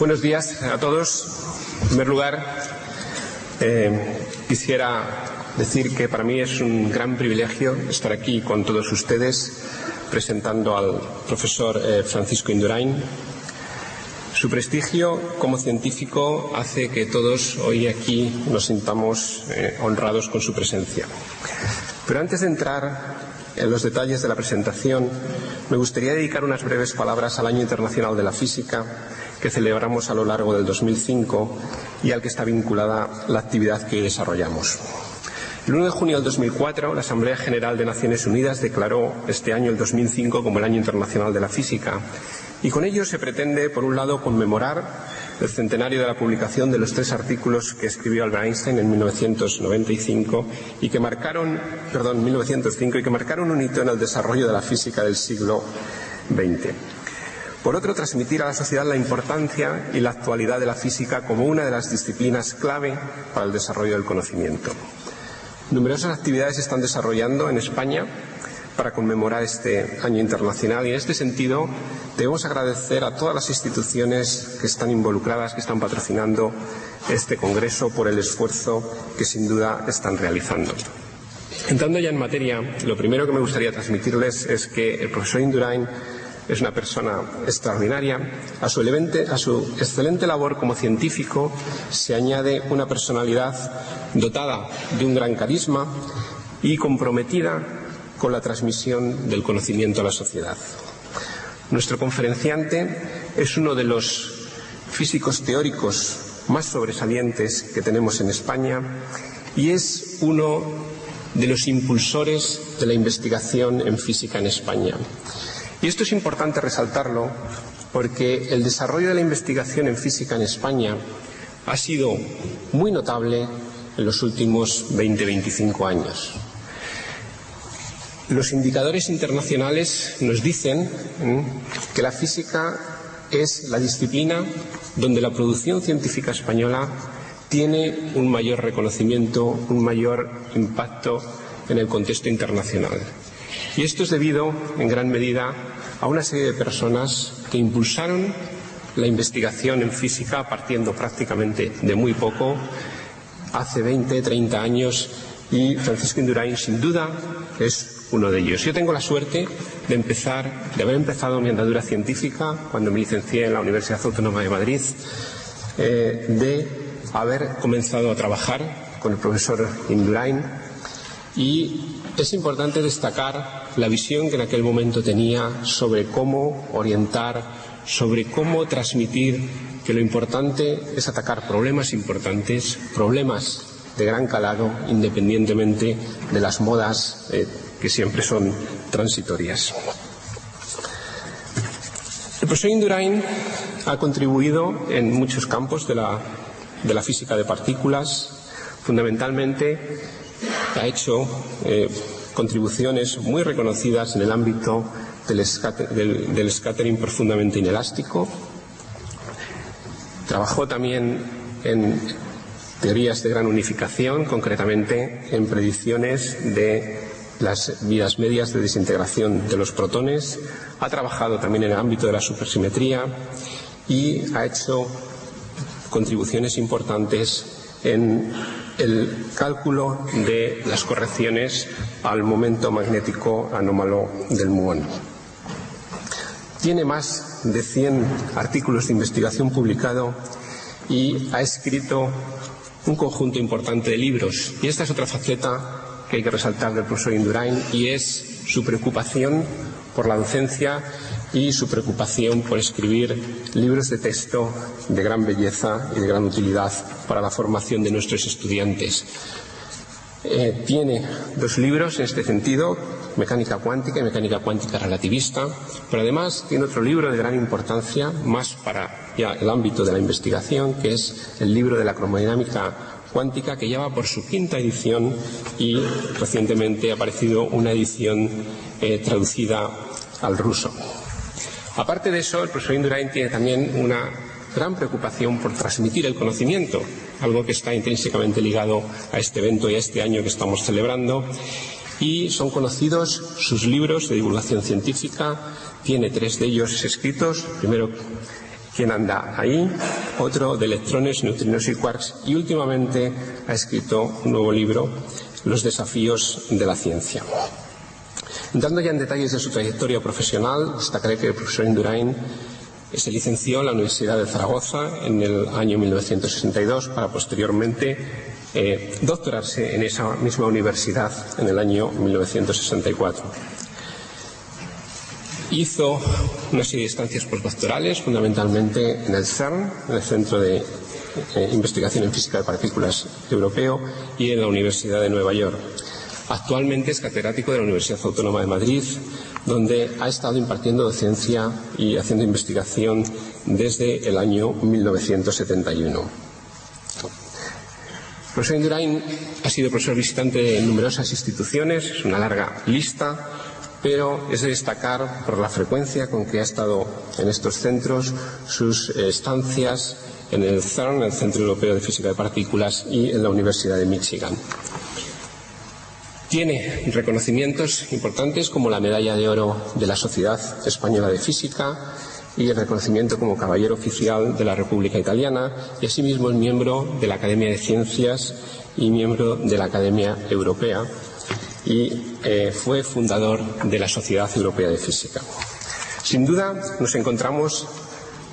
Buenos días a todos. En primer lugar, quisiera decir que para mí es un gran privilegio estar aquí con todos ustedes presentando al profesor Francisco Indurain. Su prestigio como científico hace que todos hoy aquí nos sintamos honrados con su presencia. Pero antes de entrar en los detalles de la presentación, me gustaría dedicar unas breves palabras al Año Internacional de la Física que celebramos a lo largo del 2005 y al que está vinculada la actividad que hoy desarrollamos. El 1 de junio del 2004, la Asamblea General de Naciones Unidas declaró este año, el 2005, como el Año Internacional de la Física, y con ello se pretende, por un lado, conmemorar el centenario de la publicación de los 3 artículos que escribió Albert Einstein en 1905 y que marcaron un hito en el desarrollo de la física del siglo XX. Por otro, transmitir a la sociedad la importancia y la actualidad de la física como una de las disciplinas clave para el desarrollo del conocimiento. Numerosas actividades se están desarrollando en España para conmemorar este año internacional y en este sentido debemos agradecer a todas las instituciones que están involucradas, que están patrocinando este congreso por el esfuerzo que sin duda están realizando. Entrando ya en materia, lo primero que me gustaría transmitirles es que el profesor Indurain es una persona extraordinaria. A su excelente labor como científico se añade una personalidad dotada de un gran carisma y comprometida con la transmisión del conocimiento a la sociedad. Nuestro conferenciante es uno de los físicos teóricos más sobresalientes que tenemos en España y es uno de los impulsores de la investigación en física en España. Y esto es importante resaltarlo porque el desarrollo de la investigación en física en España ha sido muy notable en los últimos 20-25 años. Los indicadores internacionales nos dicen que la física es la disciplina donde la producción científica española tiene un mayor reconocimiento, un mayor impacto en el contexto internacional. Y esto es debido, en gran medida, a una serie de personas que impulsaron la investigación en física partiendo prácticamente de muy poco, hace 20-30 años, y Francisco Indurain, sin duda, es uno de ellos. Yo tengo la suerte de haber empezado mi andadura científica cuando me licencié en la Universidad Autónoma de Madrid, de haber comenzado a trabajar con el profesor Indurain, y es importante destacar la visión que en aquel momento tenía sobre cómo orientar, sobre cómo transmitir que lo importante es atacar problemas importantes, problemas de gran calado, independientemente de las modas que siempre son transitorias. El profesor Indurain ha contribuido en muchos campos de la física de partículas. Fundamentalmente ha hecho contribuciones muy reconocidas en el ámbito del scattering profundamente inelástico. Trabajó también en teorías de gran unificación, concretamente en predicciones de las vidas medias de desintegración de los protones. Ha trabajado también en el ámbito de la supersimetría y ha hecho contribuciones importantes en el cálculo de las correcciones al momento magnético anómalo del muón. Tiene más de 100 artículos de investigación publicados y ha escrito un conjunto importante de libros. Y esta es otra faceta que hay que resaltar del profesor Indurain, y es su preocupación por la docencia y su preocupación por escribir libros de texto de gran belleza y de gran utilidad para la formación de nuestros estudiantes. Tiene 2 libros en este sentido, Mecánica cuántica y Mecánica cuántica relativista, pero además tiene otro libro de gran importancia, más para ya el ámbito de la investigación, que es el libro de la cromodinámica cuántica, que ya va por su 5ª edición y recientemente ha aparecido una edición traducida al ruso. Aparte de eso, el profesor Indurain tiene también una gran preocupación por transmitir el conocimiento, algo que está intrínsecamente ligado a este evento y a este año que estamos celebrando, y son conocidos sus libros de divulgación científica. Tiene 3 de ellos escritos. Primero, ¿Quién anda ahí? Otro de electrones, neutrinos y quarks, y últimamente ha escrito un nuevo libro, Los desafíos de la ciencia. Entrando ya en detalles de su trayectoria profesional, destacaré que el profesor Indurain se licenció en la Universidad de Zaragoza en el año 1962 para posteriormente doctorarse en esa misma universidad en el año 1964. Hizo una serie de estancias postdoctorales, fundamentalmente en el CERN, en el Centro de Investigación en Física de Partículas Europeo, y en la Universidad de Nueva York. Actualmente es catedrático de la Universidad Autónoma de Madrid, donde ha estado impartiendo docencia y haciendo investigación desde el año 1971. El profesor Indurain ha sido profesor visitante en numerosas instituciones, es una larga lista, pero es de destacar por la frecuencia con que ha estado en estos centros, sus estancias en el CERN, el Centro Europeo de Física de Partículas, y en la Universidad de Michigan. Tiene reconocimientos importantes como la Medalla de Oro de la Sociedad Española de Física y el reconocimiento como Caballero Oficial de la República Italiana, y asimismo es miembro de la Academia de Ciencias y miembro de la Academia Europea, y fue fundador de la Sociedad Europea de Física. Sin duda nos encontramos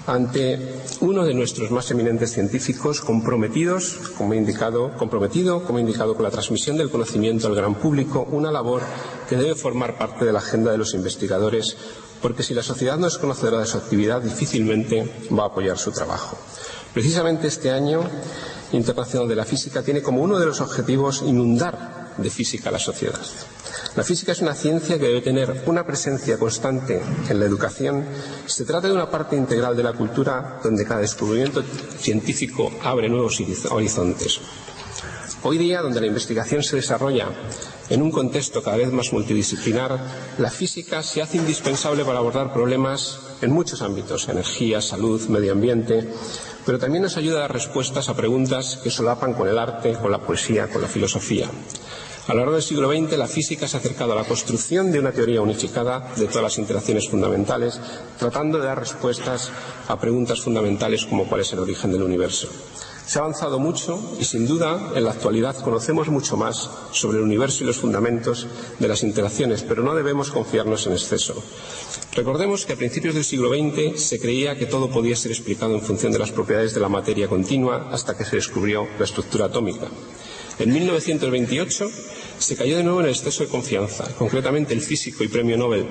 ante uno de nuestros más eminentes científicos comprometido, como he indicado, con la transmisión del conocimiento al gran público, una labor que debe formar parte de la agenda de los investigadores, porque si la sociedad no es conocedora de su actividad, difícilmente va a apoyar su trabajo. Precisamente este Año Internacional de la Física tiene como uno de los objetivos inundar de física a la sociedad. La física es una ciencia que debe tener una presencia constante en la educación. Se trata de una parte integral de la cultura donde cada descubrimiento científico abre nuevos horizontes. Hoy día, donde la investigación se desarrolla en un contexto cada vez más multidisciplinar, la física se hace indispensable para abordar problemas en muchos ámbitos: energía, salud, medio ambiente, pero también nos ayuda a dar respuestas a preguntas que solapan con el arte, con la poesía, con la filosofía. A lo largo del siglo XX, la física se ha acercado a la construcción de una teoría unificada de todas las interacciones fundamentales, tratando de dar respuestas a preguntas fundamentales como cuál es el origen del universo. Se ha avanzado mucho y, sin duda, en la actualidad conocemos mucho más sobre el universo y los fundamentos de las interacciones, pero no debemos confiarnos en exceso. Recordemos que a principios del siglo XX se creía que todo podía ser explicado en función de las propiedades de la materia continua hasta que se descubrió la estructura atómica. En 1928 se cayó de nuevo en el exceso de confianza. Concretamente, el físico y premio Nobel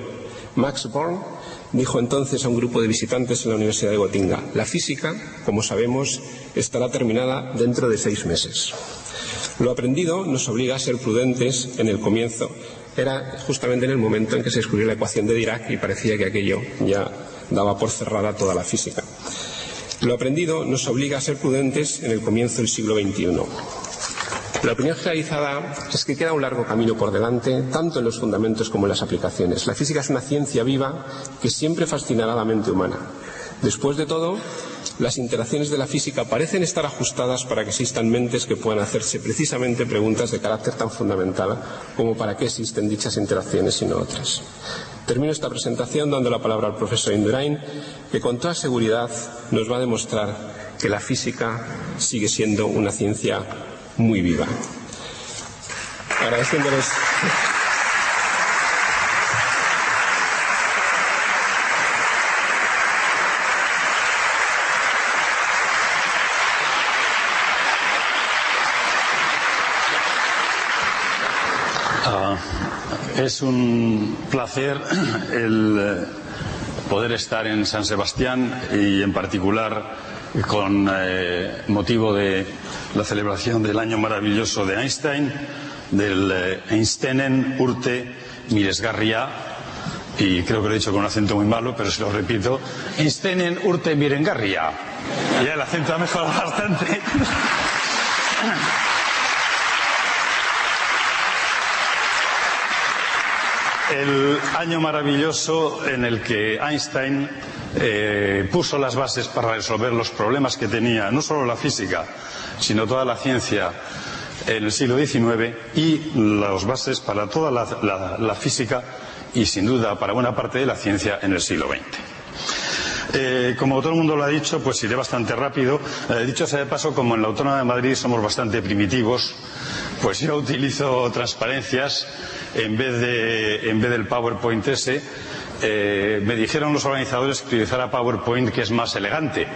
Max Born dijo entonces a un grupo de visitantes en la Universidad de Gotinga: la física, como sabemos, estará terminada dentro de 6 meses. Lo aprendido nos obliga a ser prudentes en el comienzo. Era justamente en el momento en que se descubrió la ecuación de Dirac y parecía que aquello ya daba por cerrada toda la física. Lo aprendido nos obliga a ser prudentes en el comienzo del siglo XXI. La opinión generalizada es que queda un largo camino por delante, tanto en los fundamentos como en las aplicaciones. La física es una ciencia viva que siempre fascinará a la mente humana. Después de todo, las interacciones de la física parecen estar ajustadas para que existan mentes que puedan hacerse precisamente preguntas de carácter tan fundamental como para qué existen dichas interacciones y no otras. Termino esta presentación dando la palabra al profesor Indurain, que con toda seguridad nos va a demostrar que la física sigue siendo una ciencia muy viva. Agradeciéndoles. Es un placer el poder estar en San Sebastián y en particular con motivo de la celebración del año maravilloso de Einstein, del Einsteinen Urte Miresgarria, y creo que lo he dicho con un acento muy malo, pero se lo repito: Einsteinen Urte Miresgarria. Ya el acento ha mejorado bastante. El año maravilloso en el que Einstein puso las bases para resolver los problemas que tenía no solo la física, sino toda la ciencia en el siglo XIX, y las bases para toda la física y, sin duda, para buena parte de la ciencia en el siglo XX. Como todo el mundo lo ha dicho, pues iré bastante rápido. Dicho sea de paso, como en la Autónoma de Madrid somos bastante primitivos, pues yo utilizo transparencias en vez del PowerPoint ese. Me dijeron los organizadores que utilizara PowerPoint, que es más elegante.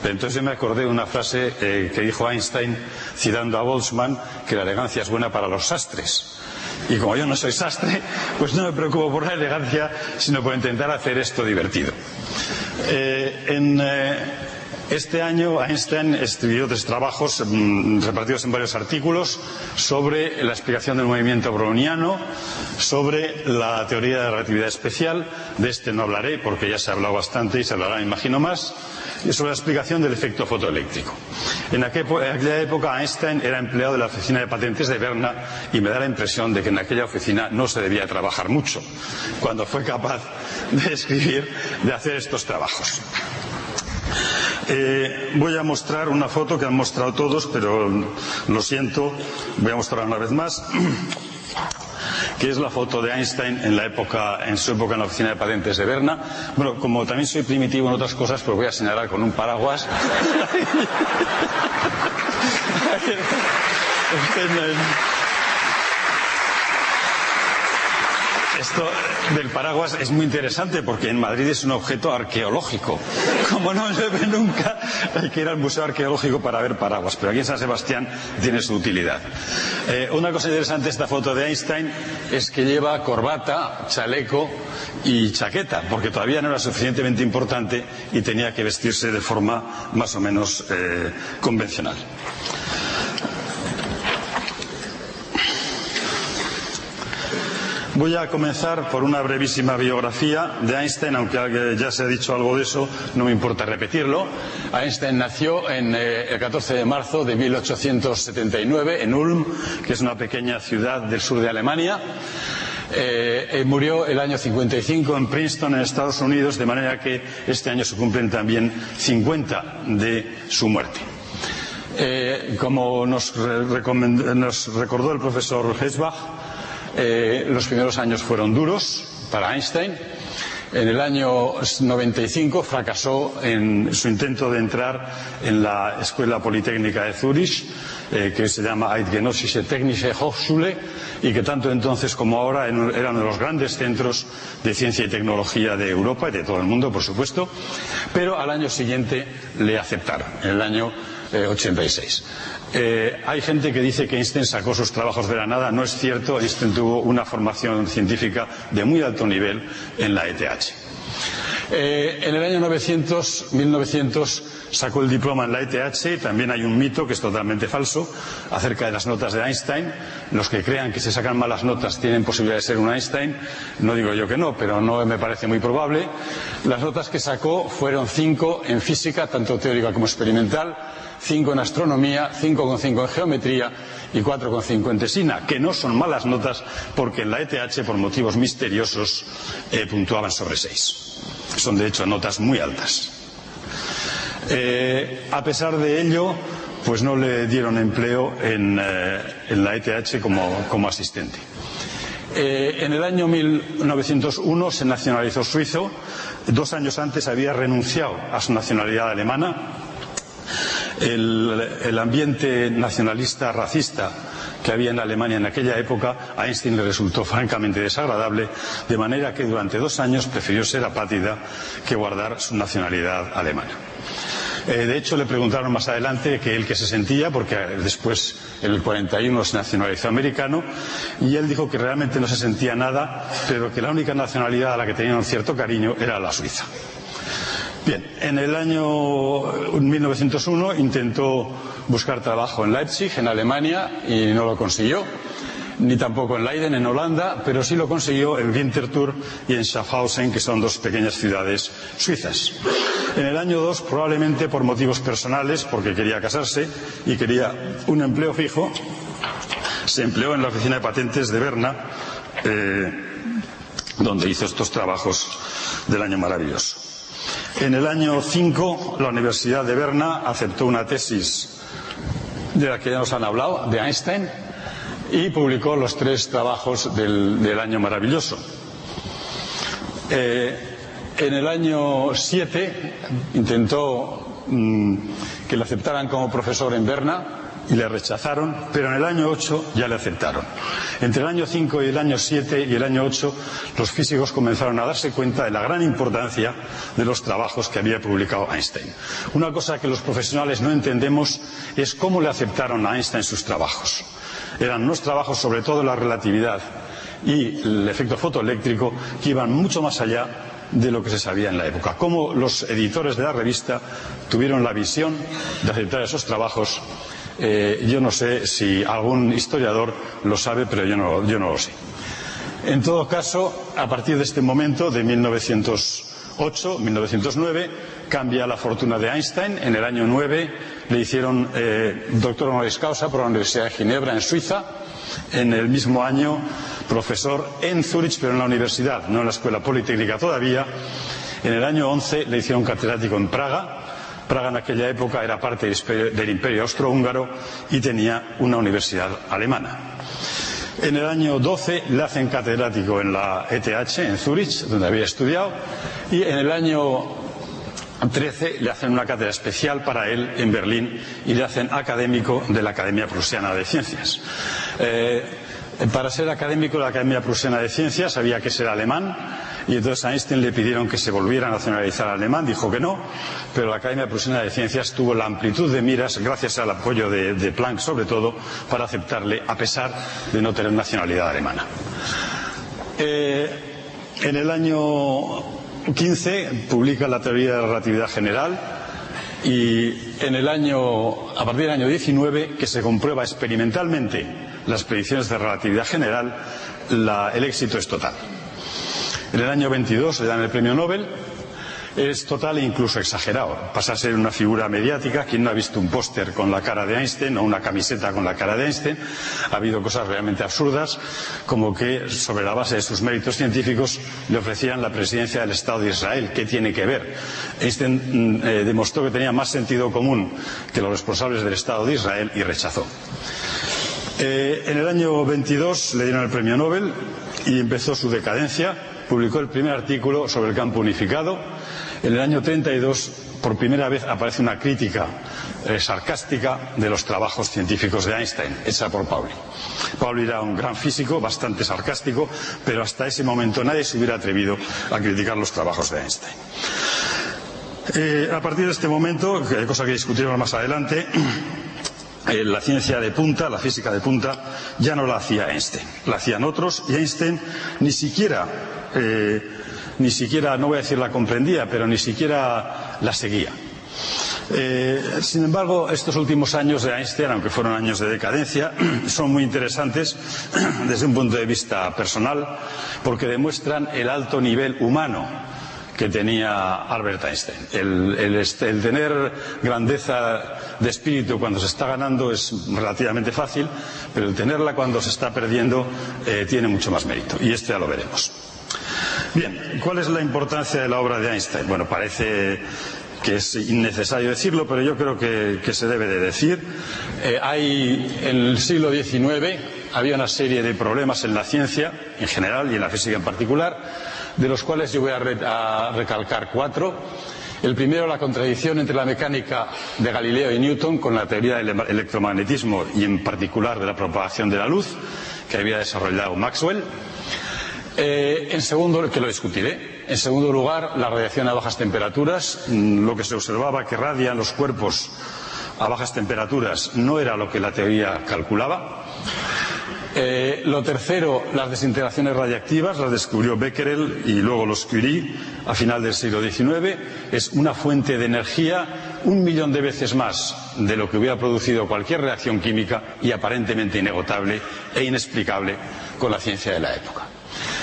Pero entonces yo me acordé de una frase que dijo Einstein, citando a Boltzmann, que la elegancia es buena para los sastres. Y como yo no soy sastre, pues no me preocupo por la elegancia, sino por intentar hacer esto divertido. Este año Einstein escribió 3 trabajos repartidos en varios artículos sobre la explicación del movimiento browniano, sobre la teoría de la relatividad especial. De este no hablaré porque ya se ha hablado bastante y se hablará, me imagino, más. Y sobre la explicación del efecto fotoeléctrico. En aquella época Einstein era empleado de la oficina de patentes de Berna y me da la impresión de que en aquella oficina no se debía trabajar mucho cuando fue capaz de hacer estos trabajos. Voy a mostrar una foto que han mostrado todos, pero lo siento, voy a mostrarla una vez más, que es la foto de Einstein en su época en la oficina de patentes de Berna. Bueno, como también soy primitivo en otras cosas, pues voy a señalar con un paraguas. Esto del paraguas es muy interesante porque en Madrid es un objeto arqueológico. Como no se ve nunca, hay que ir al Museo Arqueológico para ver paraguas. Pero aquí en San Sebastián tiene su utilidad. Una cosa interesante de esta foto de Einstein es que lleva corbata, chaleco y chaqueta, porque todavía no era suficientemente importante y tenía que vestirse de forma más o menos convencional. Voy a comenzar por una brevísima biografía de Einstein, aunque ya se ha dicho algo de eso, no me importa repetirlo. Einstein nació el 14 de marzo de 1879 en Ulm, que es una pequeña ciudad del sur de Alemania. Murió el año 55 en Princeton, en Estados Unidos, de manera que este año se cumplen también 50 de su muerte. Como nos recordó el profesor Hesbach, los primeros años fueron duros para Einstein. En el año 95 fracasó en su intento de entrar en la Escuela Politécnica de Zúrich, que se llama Eidgenössische Technische Hochschule, y que tanto entonces como ahora era uno de los grandes centros de ciencia y tecnología de Europa y de todo el mundo, por supuesto. Pero al año siguiente le aceptaron, en el año 86. Hay gente que dice que Einstein sacó sus trabajos de la nada. No es cierto. Einstein tuvo una formación científica de muy alto nivel en la ETH. En el año 1900 sacó el diploma en la ETH. También hay un mito que es totalmente falso acerca de las notas de Einstein. Los que crean que se sacan malas notas tienen posibilidad de ser un Einstein. No digo yo que no, pero no me parece muy probable. Las notas que sacó fueron 5 en física, tanto teórica como experimental, 5 en astronomía, 5,5 en geometría y 4,5 en tesina, que no son malas notas porque en la ETH, por motivos misteriosos, puntuaban sobre 6. Son de hecho notas muy altas. A pesar de ello, pues no le dieron empleo en la ETH como asistente. En el año 1901 se nacionalizó suizo. 2 años antes había renunciado a su nacionalidad alemana. El ambiente nacionalista racista que había en Alemania en aquella época a Einstein le resultó francamente desagradable, de manera que durante 2 años prefirió ser apátrida que guardar su nacionalidad alemana. De hecho, le preguntaron más adelante que él qué se sentía, porque después, en el 41, se nacionalizó americano, y él dijo que realmente no se sentía nada, pero que la única nacionalidad a la que tenía un cierto cariño era la suiza. Bien, en el año 1901 intentó buscar trabajo en Leipzig, en Alemania, y no lo consiguió, ni tampoco en Leiden, en Holanda, pero sí lo consiguió en Winterthur y en Schaffhausen, que son 2 pequeñas ciudades suizas. En el año 2, probablemente por motivos personales, porque quería casarse y quería un empleo fijo, se empleó en la oficina de patentes de Berna, donde hizo estos trabajos del año maravilloso. En el año 5, la Universidad de Berna aceptó una tesis de la que ya nos han hablado, de Einstein, y publicó los 3 trabajos del año maravilloso. En el año 7 intentó que le aceptaran como profesor en Berna y le rechazaron, pero en el año 8 ya le aceptaron. Entre el año 5 y el año 7 y el año 8 los físicos comenzaron a darse cuenta de la gran importancia de los trabajos que había publicado Einstein. Una cosa que los profesionales no entendemos es cómo le aceptaron a Einstein sus trabajos. Eran unos trabajos sobre todo la relatividad y el efecto fotoeléctrico que iban mucho más allá de lo que se sabía en la época. Cómo los editores de la revista tuvieron la visión de aceptar esos trabajos, yo no sé si algún historiador lo sabe, pero yo no lo sé. En todo caso, a partir de este momento, de 1908-1909, cambia la fortuna de Einstein. En el año 9 le hicieron doctor honoris causa por la Universidad de Ginebra, en Suiza. En el mismo año, profesor en Zúrich, pero en la universidad, no en la Escuela Politécnica todavía. En el año 11 le hicieron catedrático en Praga. Praga en aquella época era parte del Imperio Austrohúngaro y tenía una universidad alemana. En el año 12 le hacen catedrático en la ETH, en Zúrich, donde había estudiado, y en el año 13 le hacen una cátedra especial para él en Berlín y le hacen académico de la Academia Prusiana de Ciencias. Para ser académico de la Academia Prusiana de Ciencias había que ser alemán, y entonces a Einstein le pidieron que se volviera a nacionalizar alemán, dijo que no, pero la Academia Prusiana de Ciencias tuvo la amplitud de miras, gracias al apoyo de Planck sobre todo, para aceptarle a pesar de no tener nacionalidad alemana. En el año 15 publica la teoría de la relatividad general, y a partir del año 19, que se comprueba experimentalmente las predicciones de relatividad general, el éxito es total. En el año 22 le dan el premio Nobel. Es total e incluso exagerado. Pasa a ser una figura mediática. ¿Quién no ha visto un póster con la cara de Einstein o una camiseta con la cara de Einstein? Ha habido cosas realmente absurdas, como que sobre la base de sus méritos científicos le ofrecían la presidencia del Estado de Israel. ¿Qué tiene que ver? Einstein demostró que tenía más sentido común que los responsables del Estado de Israel y rechazó. En el año 22 le dieron el premio Nobel y empezó su decadencia. Publicó el primer artículo sobre el campo unificado. En el año 32, por primera vez, aparece una crítica sarcástica de los trabajos científicos de Einstein, hecha por Pauli. Pauli era un gran físico, bastante sarcástico, pero hasta ese momento nadie se hubiera atrevido a criticar los trabajos de Einstein. A partir de este momento, cosa que discutiremos más adelante, la ciencia de punta, la física de punta, ya no la hacía Einstein, la hacían otros, y Einstein ni siquiera, no voy a decir la comprendía, pero ni siquiera la seguía. Sin embargo, estos últimos años de Einstein, aunque fueron años de decadencia, son muy interesantes desde un punto de vista personal, porque demuestran el alto nivel humano que tenía Albert Einstein. El tener grandeza de espíritu cuando se está ganando es relativamente fácil, pero el tenerla cuando se está perdiendo tiene mucho más mérito, y esto ya lo veremos. Bien, ¿cuál es la importancia de la obra de Einstein? Bueno, parece que es innecesario decirlo, pero yo creo que se debe de decir. En el siglo XIX había una serie de problemas en la ciencia en general y en la física en particular, de los cuales yo voy a recalcar 4. El primero, la contradicción entre la mecánica de Galileo y Newton con la teoría del electromagnetismo y en particular de la propagación de la luz, que había desarrollado Maxwell. En segundo, que lo discutiré. En segundo lugar, la radiación a bajas temperaturas. Lo que se observaba que radian los cuerpos a bajas temperaturas no era lo que la teoría calculaba. Lo tercero, las desintegraciones radiactivas, las descubrió Becquerel y luego los Curie a final del siglo XIX. Es una fuente de energía 1.000.000 de veces más de lo que hubiera producido cualquier reacción química y aparentemente inagotable e inexplicable con la ciencia de la época.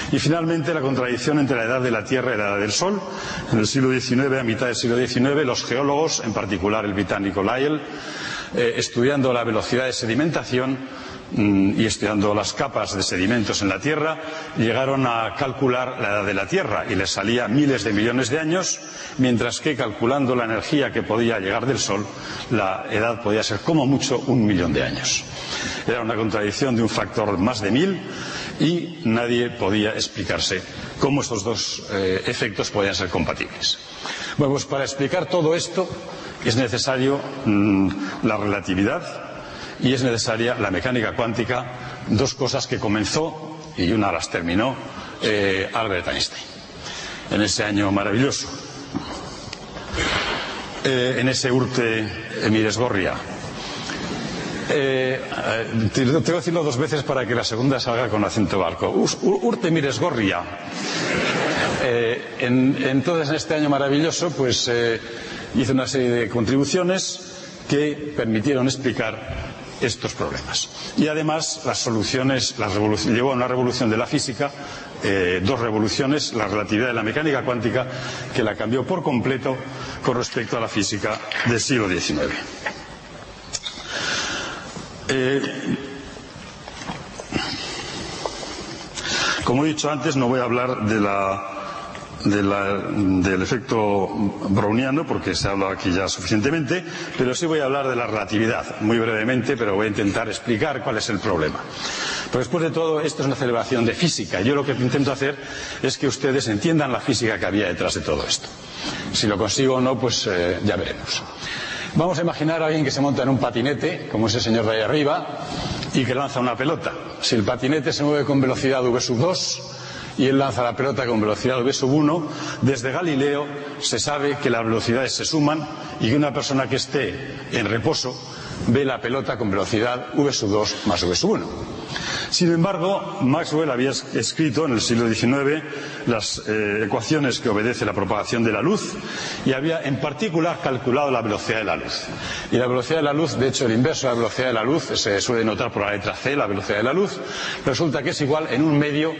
Y finalmente, la contradicción entre la edad de la Tierra y la edad del Sol. En el siglo XIX, a mitad del siglo XIX, los geólogos, en particular el británico Lyell, estudiando la velocidad de sedimentación y estudiando las capas de sedimentos en la Tierra, llegaron a calcular la edad de la Tierra y les salía miles de millones de años, mientras que calculando la energía que podía llegar del Sol, la edad podía ser como mucho 1.000.000 de años. Era una contradicción de un factor más de 1000 y nadie podía explicarse cómo estos dos efectos podían ser compatibles. Bueno, pues para explicar todo esto es necesario la relatividad y es necesaria la mecánica cuántica, dos cosas que comenzó y una las terminó Albert Einstein en ese año maravilloso, en ese Urte Miresgorria. Tengo que decirlo dos veces para que la segunda salga con acento vasco. Urte Miresgorria. Entonces, en este año maravilloso, pues hice una serie de contribuciones que permitieron explicar estos problemas. Y además, las soluciones, llevó a una revolución de la física, dos revoluciones, la relatividad y la mecánica cuántica, que la cambió por completo con respecto a la física del siglo XIX. Como he dicho antes, no voy a hablar del efecto browniano porque se ha hablado aquí ya suficientemente, pero sí voy a hablar de la relatividad, muy brevemente, pero voy a intentar explicar cuál es el problema. Pero después de todo, esto es una celebración de física. Yo lo que intento hacer es que ustedes entiendan la física que había detrás de todo esto. Si lo consigo o no, pues ya veremos. Vamos a imaginar a alguien que se monta en un patinete, como ese señor de ahí arriba, y que lanza una pelota. Si el patinete se mueve con velocidad v2 y él lanza la pelota con velocidad v1, desde Galileo se sabe que las velocidades se suman y que una persona que esté en reposo ve la pelota con velocidad v2 más v1. Sin embargo, Maxwell había escrito en el siglo XIX las ecuaciones que obedecen la propagación de la luz y había en particular calculado la velocidad de la luz. Y la velocidad de la luz, de hecho el inverso de la velocidad de la luz, se suele notar por la letra C, la velocidad de la luz, resulta que es igual en un medio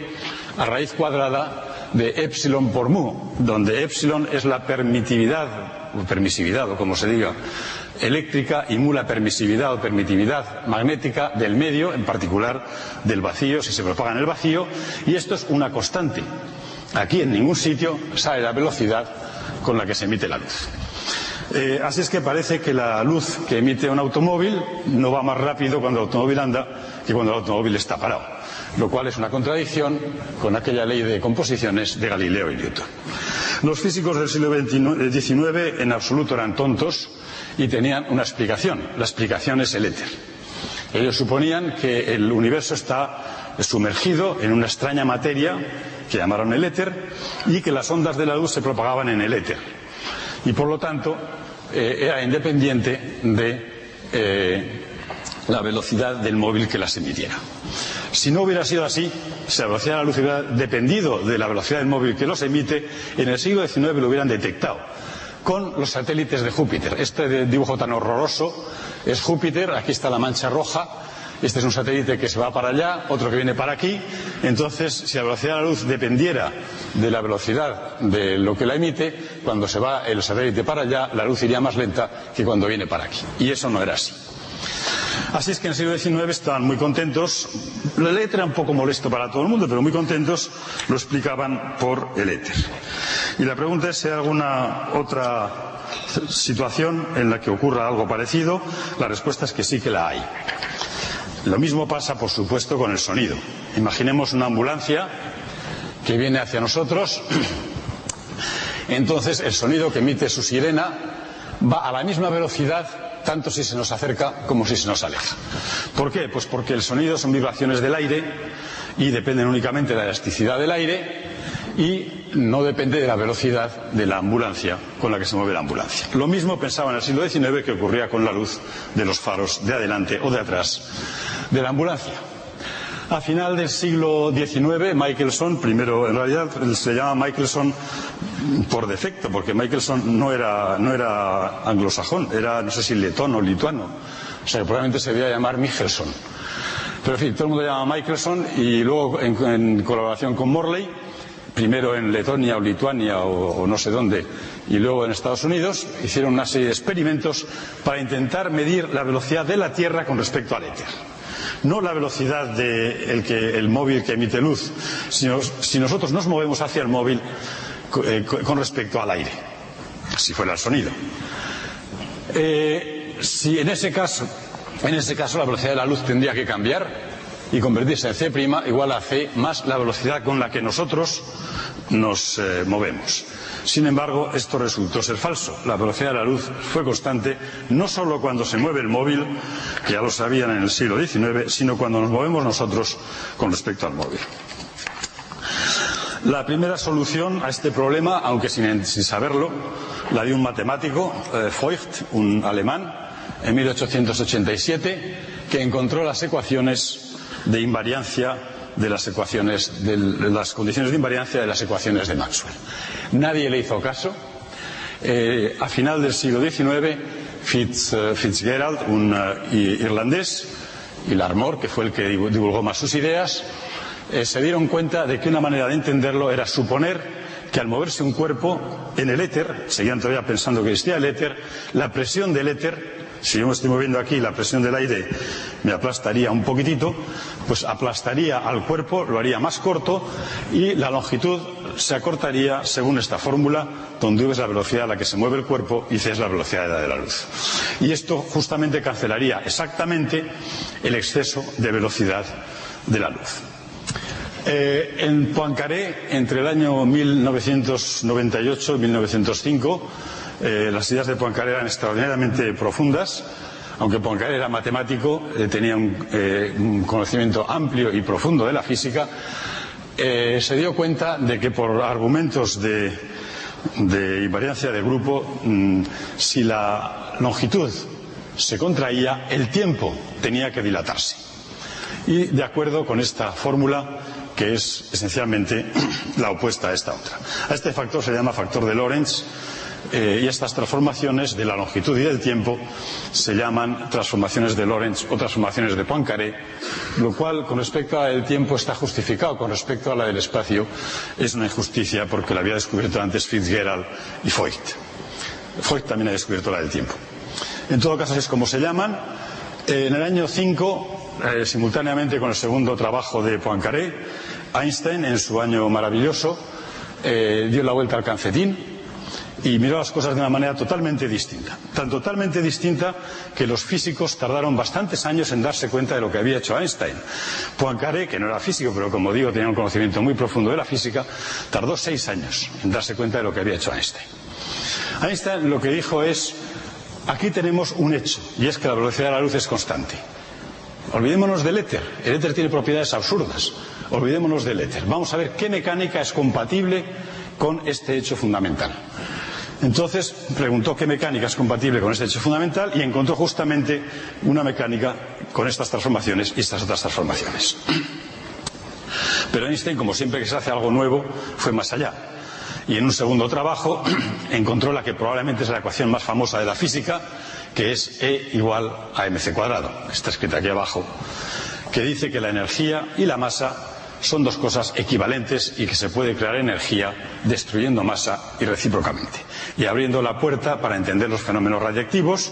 a raíz cuadrada de epsilon por mu, donde epsilon es la permisividad o como se diga, eléctrica y mu la permisividad o permitividad magnética del medio, en particular del vacío, si se propaga en el vacío, y esto es una constante. Aquí en ningún sitio sale la velocidad con la que se emite la luz. Así es que parece que la luz que emite un automóvil no va más rápido cuando el automóvil anda que cuando el automóvil está parado, lo cual es una contradicción con aquella ley de composiciones de Galileo y Newton. Los físicos del siglo XIX en absoluto eran tontos y tenían una explicación. La explicación es el éter. Ellos suponían que el universo está sumergido en una extraña materia que llamaron el éter y que las ondas de la luz se propagaban en el éter. Y por lo tanto era independiente de la velocidad del móvil que las emitiera. Si no hubiera sido así, si la velocidad de la luz hubiera dependido de la velocidad del móvil que los emite, en el siglo XIX lo hubieran detectado con los satélites de Júpiter. Este dibujo tan horroroso es Júpiter, aquí está la mancha roja, este es un satélite que se va para allá, otro que viene para aquí. Entonces, si la velocidad de la luz dependiera de la velocidad de lo que la emite, cuando se va el satélite para allá, la luz iría más lenta que cuando viene para aquí. Y eso no era así. Así es que en el siglo XIX estaban muy contentos. El éter era un poco molesto para todo el mundo, pero muy contentos lo explicaban por el éter. Y la pregunta es si hay alguna otra situación en la que ocurra algo parecido. La respuesta es que sí que la hay. Lo mismo pasa, por supuesto, con el sonido. Imaginemos una ambulancia que viene hacia nosotros. Entonces, el sonido que emite su sirena va a la misma velocidad tanto si se nos acerca como si se nos aleja. ¿Por qué? Pues porque el sonido son vibraciones del aire y dependen únicamente de la elasticidad del aire y no depende de la velocidad de la ambulancia con la que se mueve la ambulancia. Lo mismo pensaba en el siglo XIX que ocurría con la luz de los faros de adelante o de atrás de la ambulancia. A final del siglo XIX, Michelson, primero en realidad se llama Michelson por defecto, porque Michelson no era anglosajón, era no sé si letón o lituano, o sea que probablemente se debía llamar Michelson. Pero en fin, todo el mundo llama Michelson y luego en colaboración con Morley, primero en Letonia o Lituania o no sé dónde, y luego en Estados Unidos, hicieron una serie de experimentos para intentar medir la velocidad de la Tierra con respecto al éter. No la velocidad del móvil que emite luz, sino si nosotros nos movemos hacia el móvil con respecto al aire, si fuera el sonido. Si en ese caso la velocidad de la luz tendría que cambiar y convertirse en C' igual a C más la velocidad con la que nosotros nos movemos. Sin embargo, esto resultó ser falso. La velocidad de la luz fue constante no solo cuando se mueve el móvil, que ya lo sabían en el siglo XIX, sino cuando nos movemos nosotros con respecto al móvil. La primera solución a este problema, aunque sin saberlo, la dio un matemático, Voigt, un alemán, en 1887, que encontró las ecuaciones de invariancia de las ecuaciones de las condiciones de invariancia de las ecuaciones de Maxwell. Nadie le hizo caso. A final del siglo XIX, Fitzgerald, un irlandés, y Larmor, que fue el que divulgó más sus ideas, se dieron cuenta de que una manera de entenderlo era suponer que al moverse un cuerpo en el éter, seguían todavía pensando que existía el éter, la presión del éter, si yo me estoy moviendo aquí, la presión del aire me aplastaría un poquitito, pues aplastaría al cuerpo, lo haría más corto y la longitud se acortaría según esta fórmula, donde V es la velocidad a la que se mueve el cuerpo y C es la velocidad de la luz. Y esto justamente cancelaría exactamente el exceso de velocidad de la luz. En Poincaré, entre el año 1998 y 1905, las ideas de Poincaré eran extraordinariamente profundas. Aunque Poincaré era matemático, tenía un conocimiento amplio y profundo de la física, se dio cuenta de que por argumentos de invariancia de grupo, si la longitud se contraía, el tiempo tenía que dilatarse. Y de acuerdo con esta fórmula, que es esencialmente la opuesta a esta otra. A este factor se llama factor de Lorentz. Y estas transformaciones de la longitud y del tiempo se llaman transformaciones de Lorentz o transformaciones de Poincaré, lo cual con respecto al tiempo está justificado, con respecto a la del espacio es una injusticia porque la había descubierto antes Fitzgerald y Voigt. Voigt también ha descubierto la del tiempo. En todo caso, así es como se llaman. En el año 5, simultáneamente con el segundo trabajo de Poincaré, Einstein, en su año maravilloso, dio la vuelta al calcetín y miró las cosas de una manera totalmente distinta. Tan totalmente distinta que los físicos tardaron bastantes años en darse cuenta de lo que había hecho Einstein. Poincaré, que no era físico, pero como digo, tenía un conocimiento muy profundo de la física, tardó 6 años en darse cuenta de lo que había hecho Einstein. Einstein lo que dijo es, aquí tenemos un hecho, y es que la velocidad de la luz es constante. Olvidémonos del éter. El éter tiene propiedades absurdas. Olvidémonos del éter. Vamos a ver qué mecánica es compatible con este hecho fundamental. Entonces preguntó qué mecánica es compatible con este hecho fundamental y encontró justamente una mecánica con estas transformaciones y estas otras transformaciones. Pero Einstein, como siempre que se hace algo nuevo, fue más allá. Y en un segundo trabajo encontró la que probablemente es la ecuación más famosa de la física, que es E igual a mc cuadrado. Está escrita aquí abajo, que dice que la energía y la masa son dos cosas equivalentes y que se puede crear energía destruyendo masa y recíprocamente. Y abriendo la puerta para entender los fenómenos radiactivos,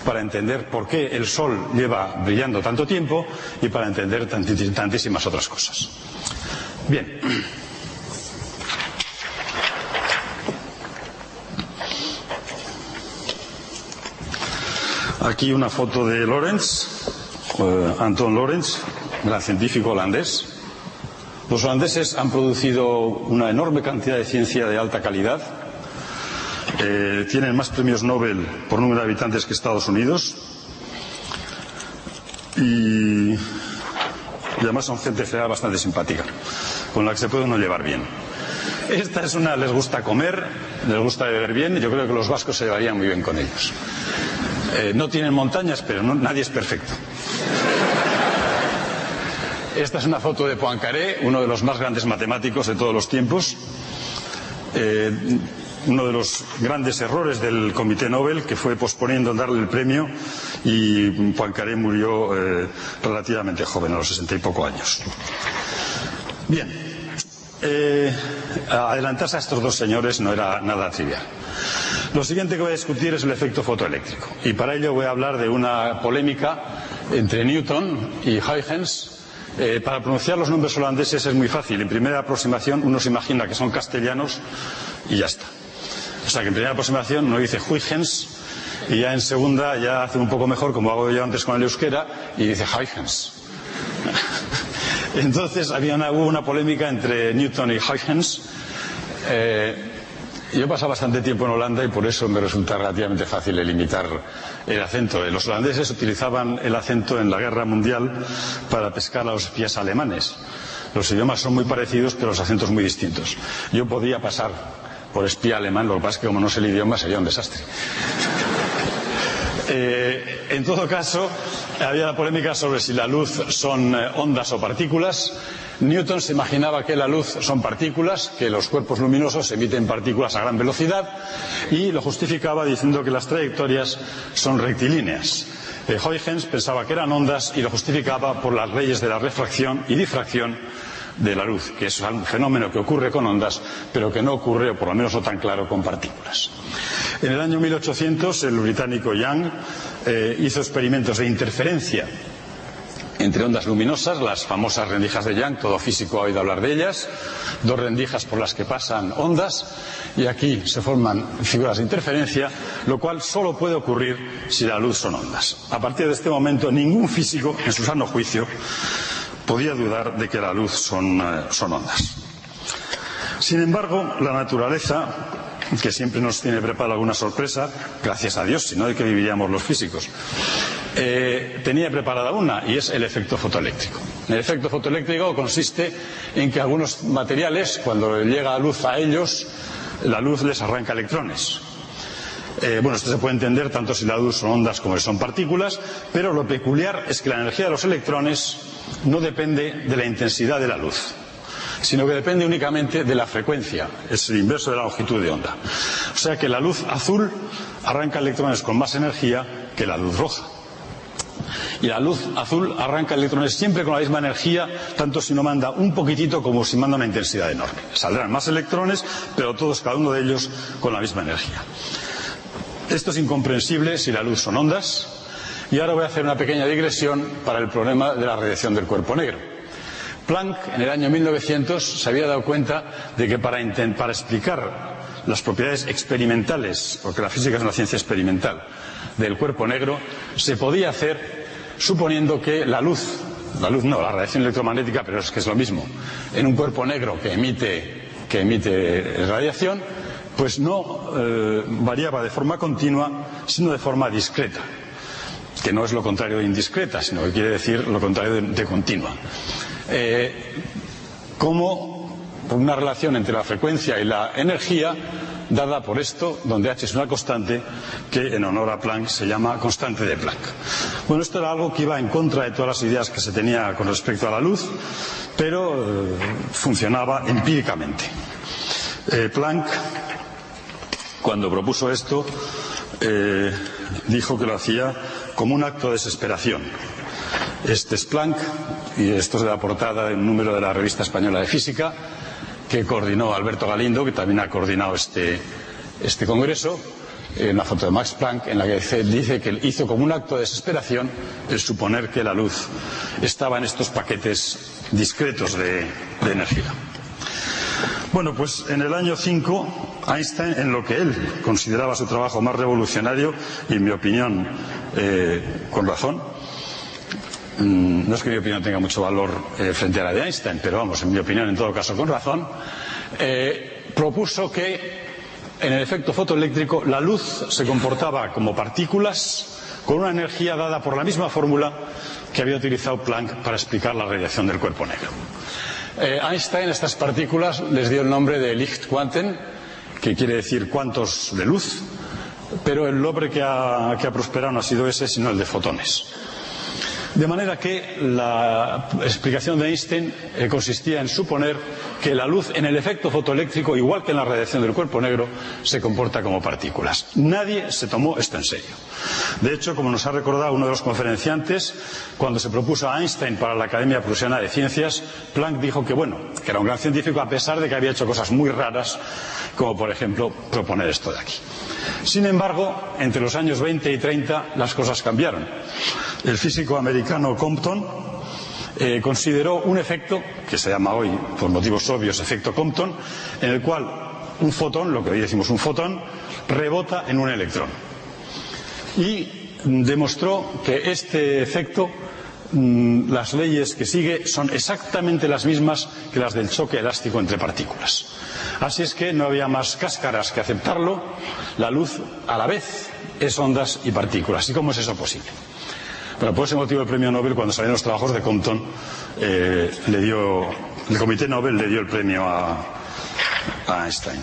para entender por qué el Sol lleva brillando tanto tiempo y para entender tantísimas otras cosas. Bien. Aquí una foto de Lorentz, Anton Lorentz, gran científico holandés. Los holandeses han producido una enorme cantidad de ciencia de alta calidad. Tienen más premios Nobel por número de habitantes que Estados Unidos. Y además son gente fea bastante simpática, con la que se puede uno llevar bien. Esta es una, les gusta comer, les gusta beber bien. Yo creo que los vascos se llevarían muy bien con ellos. No tienen montañas, pero nadie es perfecto. Esta es una foto de Poincaré, uno de los más grandes matemáticos de todos los tiempos. Uno de los grandes errores del Comité Nobel, que fue posponiendo darle el premio, y Poincaré murió relativamente joven, a los 60 y poco años. Bien, adelantarse a estos dos señores no era nada trivial. Lo siguiente que voy a discutir es el efecto fotoeléctrico, y para ello voy a hablar de una polémica entre Newton y Huygens. Para pronunciar los nombres holandeses es muy fácil. En primera aproximación uno se imagina que son castellanos y ya está. O sea que en primera aproximación uno dice Huygens y ya en segunda ya hace un poco mejor, como hago yo antes con el euskera, y dice Huygens. Entonces hubo una polémica entre Newton y Huygens Yo he pasado bastante tiempo en Holanda y por eso me resulta relativamente fácil limitar el acento. Los holandeses utilizaban el acento en la Guerra Mundial para pescar a los espías alemanes. Los idiomas son muy parecidos, pero los acentos muy distintos. Yo podía pasar por espía alemán, lo que pasa es que como no sé el idioma sería un desastre. En todo caso, había la polémica sobre si la luz son ondas o partículas. Newton se imaginaba que la luz son partículas, que los cuerpos luminosos emiten partículas a gran velocidad, y lo justificaba diciendo que las trayectorias son rectilíneas. Huygens pensaba que eran ondas y lo justificaba por las leyes de la refracción y difracción de la luz, que es un fenómeno que ocurre con ondas, pero que no ocurre, o por lo menos no tan claro, con partículas. En el año 1800, el británico Young hizo experimentos de interferencia entre ondas luminosas, las famosas rendijas de Young, todo físico ha oído hablar de ellas, dos rendijas por las que pasan ondas, y aquí se forman figuras de interferencia, lo cual solo puede ocurrir si la luz son ondas. A partir de este momento, ningún físico, en su sano juicio, podía dudar de que la luz son ondas. Sin embargo, la naturaleza, que siempre nos tiene preparada alguna sorpresa, gracias a Dios, si no, ¿de qué viviríamos los físicos? Tenía preparada una, y es el efecto fotoeléctrico. El efecto fotoeléctrico consiste en que algunos materiales, cuando llega luz a ellos, la luz les arranca electrones. Esto se puede entender tanto si la luz son ondas como si son partículas, pero lo peculiar es que la energía de los electrones no depende de la intensidad de la luz, sino que depende únicamente de la frecuencia, es el inverso de la longitud de onda. O sea que la luz azul arranca electrones con más energía que la luz roja. Y la luz azul arranca electrones siempre con la misma energía, tanto si no manda un poquitito como si manda una intensidad enorme. Saldrán más electrones, pero todos, cada uno de ellos, con la misma energía. Esto es incomprensible si la luz son ondas. Y ahora voy a hacer una pequeña digresión para el problema de la radiación del cuerpo negro. Planck, en el año 1900, se había dado cuenta de que para explicar las propiedades experimentales, porque la física es una ciencia experimental, del cuerpo negro, se podía hacer suponiendo que la radiación electromagnética, pero es que es lo mismo, en un cuerpo negro que emite radiación, pues no variaba de forma continua, sino de forma discreta, que no es lo contrario de indiscreta, sino que quiere decir lo contrario de continua. Como una relación entre la frecuencia y la energía dada por esto, donde H es una constante que en honor a Planck se llama constante de Planck. Bueno, esto era algo que iba en contra de todas las ideas que se tenía con respecto a la luz, pero funcionaba empíricamente. Planck, cuando propuso esto, dijo que lo hacía como un acto de desesperación. Este es Planck, y esto es de la portada de un número de la Revista Española de Física, que coordinó Alberto Galindo, que también ha coordinado este congreso, una foto de Max Planck, en la que dice que hizo como un acto de desesperación el suponer que la luz estaba en estos paquetes discretos de energía. Bueno, pues en el año 5, Einstein, en lo que él consideraba su trabajo más revolucionario, y en mi opinión con razón, no es que mi opinión tenga mucho valor frente a la de Einstein, pero vamos, en mi opinión, en todo caso con razón, propuso que en el efecto fotoeléctrico la luz se comportaba como partículas con una energía dada por la misma fórmula que había utilizado Planck para explicar la radiación del cuerpo negro. Einstein a estas partículas les dio el nombre de Lichtquanten, que quiere decir cuantos de luz, pero el nombre que ha prosperado no ha sido ese, sino el de fotones. De manera que la explicación de Einstein consistía en suponer que la luz en el efecto fotoeléctrico, igual que en la radiación del cuerpo negro, se comporta como partículas. Nadie se tomó esto en serio. De hecho, como nos ha recordado uno de los conferenciantes, cuando se propuso a Einstein para la Academia Prusiana de Ciencias, Planck dijo que que era un gran científico a pesar de que había hecho cosas muy raras, como por ejemplo proponer esto de aquí. Sin embargo, entre los años 20 y 30 las cosas cambiaron. El físico americano Compton consideró un efecto que se llama hoy, por motivos obvios, efecto Compton, en el cual un fotón, lo que hoy decimos un fotón, rebota en un electrón. Y demostró que este efecto las leyes que sigue son exactamente las mismas que las del choque elástico entre partículas. Así es que no había más cáscaras que aceptarlo. La luz a la vez es ondas y partículas. ¿Y cómo es eso posible? Bueno, por ese motivo el premio Nobel, cuando salieron los trabajos de Compton, el Comité Nobel le dio el premio a Einstein.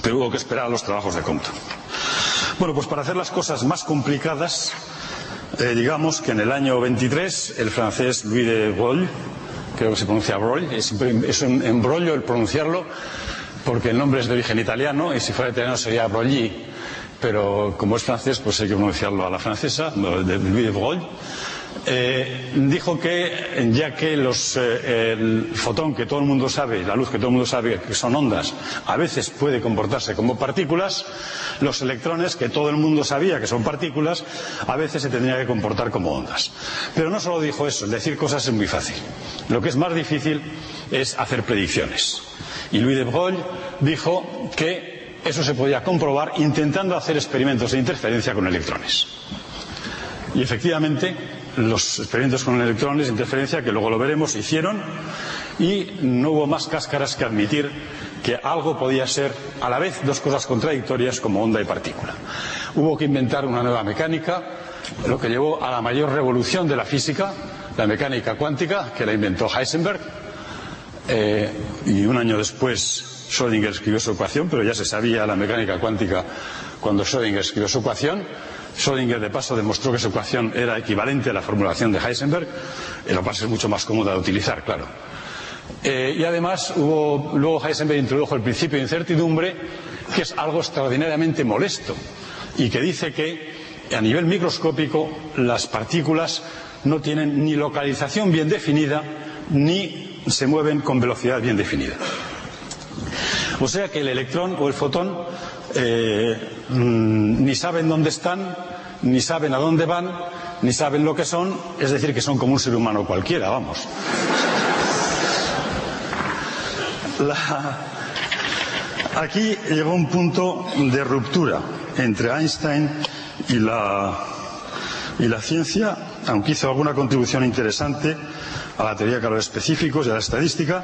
Pero hubo que esperar a los trabajos de Compton. Bueno, pues para hacer las cosas más complicadas, digamos que en el año 23 el francés Louis de Broglie, creo que se pronuncia Broglie, es un embrollo el pronunciarlo porque el nombre es de origen italiano y si fuera italiano sería Broglie, pero como es francés pues hay que pronunciarlo a la francesa, de Louis de Broglie. Dijo que ya que el fotón que todo el mundo sabe, la luz que todo el mundo sabe que son ondas, a veces puede comportarse como partículas, los electrones que todo el mundo sabía que son partículas, a veces se tendrían que comportar como ondas. Pero no solo dijo eso, decir cosas es muy fácil. Lo que es más difícil es hacer predicciones. Y Louis de Broglie dijo que eso se podía comprobar intentando hacer experimentos de interferencia con electrones. Y efectivamente, los experimentos con electrones de interferencia, que luego lo veremos, se hicieron y no hubo más cáscaras que admitir que algo podía ser a la vez dos cosas contradictorias como onda y partícula. Hubo que inventar una nueva mecánica, lo que llevó a la mayor revolución de la física, la mecánica cuántica, que la inventó Heisenberg, y un año después Schrödinger escribió su ecuación, pero ya se sabía la mecánica cuántica cuando Schrödinger escribió su ecuación. Schrödinger, de paso, demostró que su ecuación era equivalente a la formulación de Heisenberg. Lo que pasa es mucho más cómoda de utilizar, claro. Y además, luego Heisenberg introdujo el principio de incertidumbre, que es algo extraordinariamente molesto, y que dice que, a nivel microscópico, las partículas no tienen ni localización bien definida, ni se mueven con velocidad bien definida. O sea que el electrón o el fotón ni saben dónde están, ni saben a dónde van, ni saben lo que son, es decir, que son como un ser humano cualquiera, vamos. Aquí llegó un punto de ruptura entre Einstein y la ciencia, aunque hizo alguna contribución interesante a la teoría de calores específicos y a la estadística.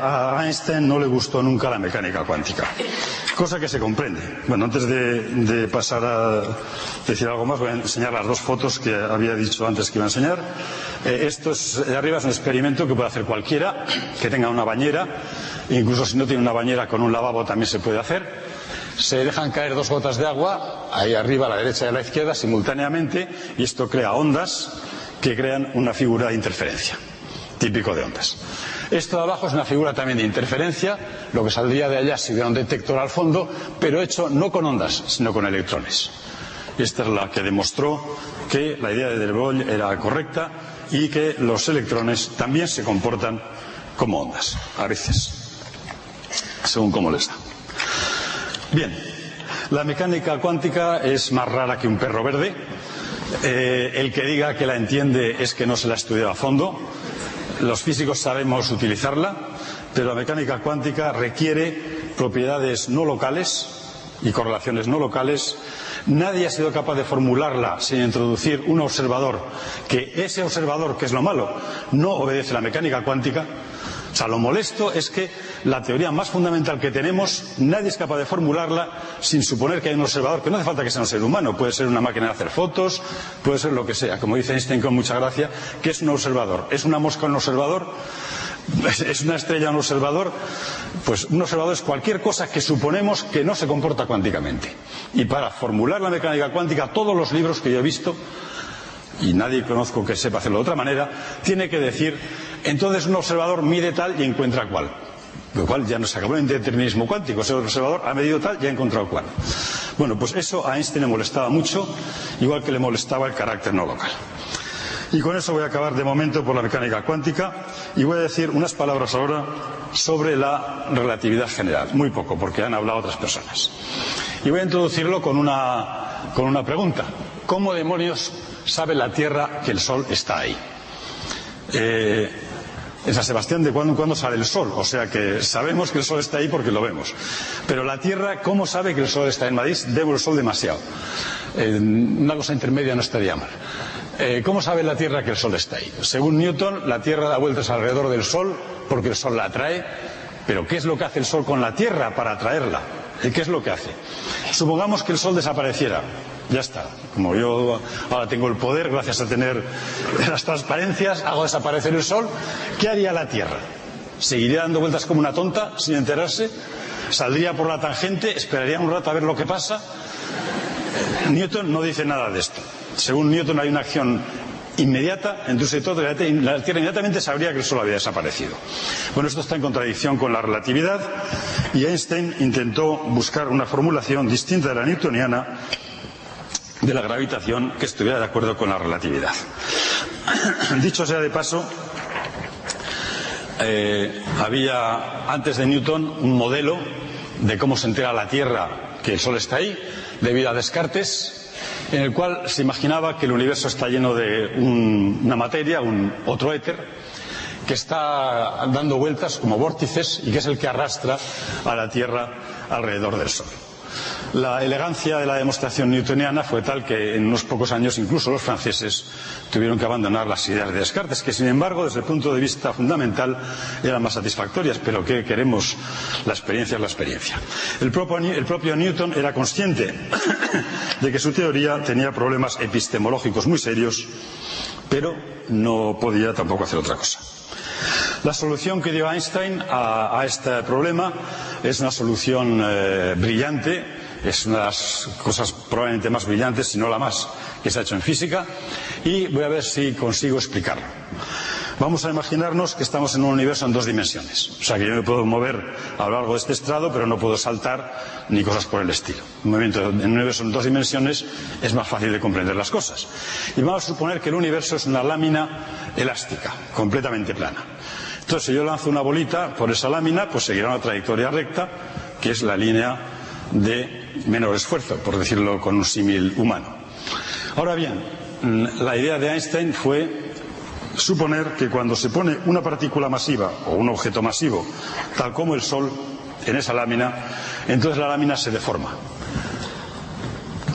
A Einstein no le gustó nunca la mecánica cuántica, cosa que se comprende. Bueno, antes de pasar a decir algo más, voy a enseñar las dos fotos que había dicho antes que iba a enseñar. Esto de arriba es un experimento que puede hacer cualquiera que tenga una bañera, incluso si no tiene una bañera con un lavabo también se puede hacer. Se dejan caer dos gotas de agua, ahí arriba, a la derecha y a la izquierda, simultáneamente, y esto crea ondas que crean una figura de interferencia, típico de ondas. Esto de abajo es una figura también de interferencia, lo que saldría de allá si hubiera un detector al fondo, pero hecho no con ondas, sino con electrones. Esta es la que demostró que la idea de de Broglie era correcta y que los electrones también se comportan como ondas, a veces, según cómo les da. Bien, la mecánica cuántica es más rara que un perro verde. El que diga que la entiende es que no se la ha estudiado a fondo. Los físicos sabemos utilizarla, pero la mecánica cuántica requiere propiedades no locales y correlaciones no locales. Nadie ha sido capaz de formularla sin introducir un observador, que ese observador, que es lo malo, no obedece la mecánica cuántica. O sea, lo molesto es que la teoría más fundamental que tenemos, nadie es capaz de formularla sin suponer que hay un observador, que no hace falta que sea un ser humano, puede ser una máquina de hacer fotos, puede ser lo que sea, como dice Einstein con mucha gracia, que es un observador. ¿Es una mosca un observador? ¿Es una estrella un observador? Pues un observador es cualquier cosa que suponemos que no se comporta cuánticamente. Y para formular la mecánica cuántica, todos los libros que yo he visto, y nadie conozco que sepa hacerlo de otra manera, tiene que decir, entonces un observador mide tal y encuentra cual. Lo cual ya nos acabó en determinismo cuántico. Ese observador ha medido tal y ha encontrado cual. Bueno, pues eso a Einstein le molestaba mucho, igual que le molestaba el carácter no local. Y con eso voy a acabar de momento por la mecánica cuántica y voy a decir unas palabras ahora sobre la relatividad general. Muy poco, porque han hablado otras personas. Y voy a introducirlo con una pregunta. ¿Cómo demonios sabe la Tierra que el Sol está ahí? En San Sebastián de cuando en cuando sale el sol, o sea que sabemos que el sol está ahí porque lo vemos. Pero la Tierra, ¿cómo sabe que el sol está en Madrid? Vemos el sol demasiado. Una cosa intermedia no estaría mal. ¿Cómo sabe la Tierra que el Sol está ahí? Según Newton, la Tierra da vueltas alrededor del Sol porque el Sol la atrae. Pero ¿qué es lo que hace el Sol con la Tierra para atraerla? ¿Qué es lo que hace? Supongamos que el Sol desapareciera. Ya está. Como yo ahora tengo el poder, gracias a tener las transparencias, hago desaparecer el Sol. ¿Qué haría la Tierra? ¿Seguiría dando vueltas como una tonta sin enterarse? ¿Saldría por la tangente? ¿Esperaría un rato a ver lo que pasa? Newton no dice nada de esto. Según Newton hay una acción inmediata entre un sector de la Tierra, inmediatamente sabría que el Sol había desaparecido. Bueno, esto está en contradicción con la relatividad y Einstein intentó buscar una formulación distinta de la newtoniana de la gravitación que estuviera de acuerdo con la relatividad. Dicho sea de paso, había antes de Newton un modelo de cómo se entera la Tierra que el Sol está ahí, debido a Descartes, en el cual se imaginaba que el universo está lleno de una materia, otro éter, que está dando vueltas como vórtices y que es el que arrastra a la Tierra alrededor del Sol. La elegancia de la demostración newtoniana fue tal que en unos pocos años incluso los franceses tuvieron que abandonar las ideas de Descartes, que sin embargo desde el punto de vista fundamental eran más satisfactorias, pero ¿qué queremos? La experiencia es la experiencia. El propio Newton era consciente de que su teoría tenía problemas epistemológicos muy serios, pero no podía tampoco hacer otra cosa. La solución que dio Einstein a este problema es una solución brillante. Es una de las cosas probablemente más brillantes, si no la más, que se ha hecho en física, y voy a ver si consigo explicarlo. Vamos a imaginarnos que estamos en un universo en dos dimensiones. O sea, que yo me puedo mover a lo largo de este estrado, pero no puedo saltar ni cosas por el estilo. Un movimiento en un universo en dos dimensiones es más fácil de comprender las cosas. Y vamos a suponer que el universo es una lámina elástica, completamente plana. Entonces, si yo lanzo una bolita por esa lámina, pues seguirá una trayectoria recta, que es la línea de menor esfuerzo, por decirlo con un símil humano. Ahora bien, la idea de Einstein fue suponer que cuando se pone una partícula masiva o un objeto masivo, tal como el Sol, en esa lámina, entonces la lámina se deforma,